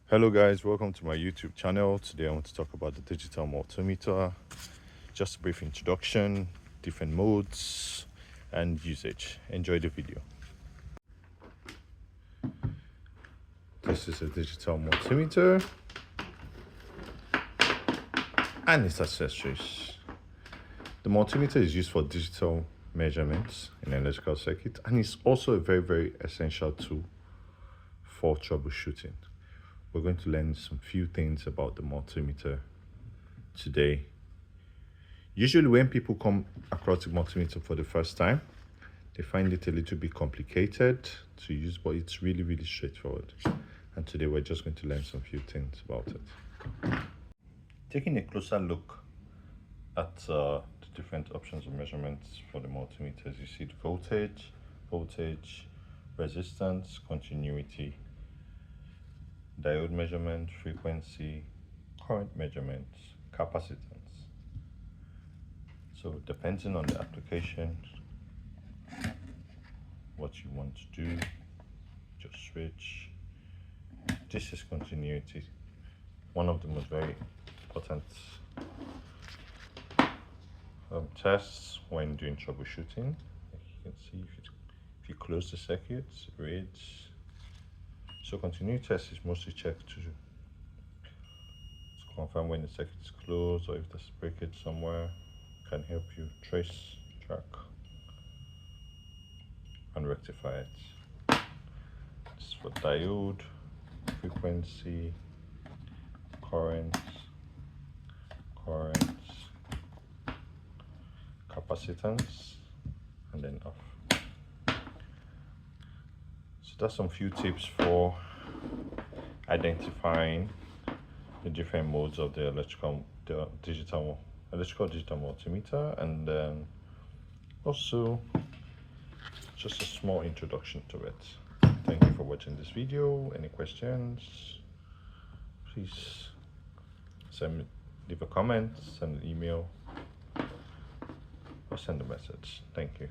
Hello guys, welcome to my YouTube channel. Today I want to talk about the digital multimeter. Just a brief introduction, different modes and usage. Enjoy the video. This is a digital multimeter and its accessories. The multimeter is used for digital measurements in an electrical circuit, and it's also a very essential tool for troubleshooting. We're going to learn some few things about the multimeter today. Usually when people come across the multimeter for the first time, they find it a little bit complicated to use, but it's really straightforward. And today we're just going to learn some few things about it. Taking a closer look at the different options of measurements for the multimeters, you see the voltage, resistance, continuity, diode measurement, frequency, current measurements, capacitance. So depending on the application, what you want to do, just switch. This is continuity, one of the most very important tests when doing troubleshooting. Like you can see, if you close the circuit, it reads. So continuity test is mostly checked to confirm when the circuit is closed, or if there's breakage somewhere. Can help you trace, track and rectify it. This is for diode, frequency, currents, capacitance, and then off. So that's some few tips for identifying the different modes of the digital multimeter, and then also just a small introduction to it. Thank you for watching this video. Any questions, please leave a comment, send an email, or send a message. Thank you.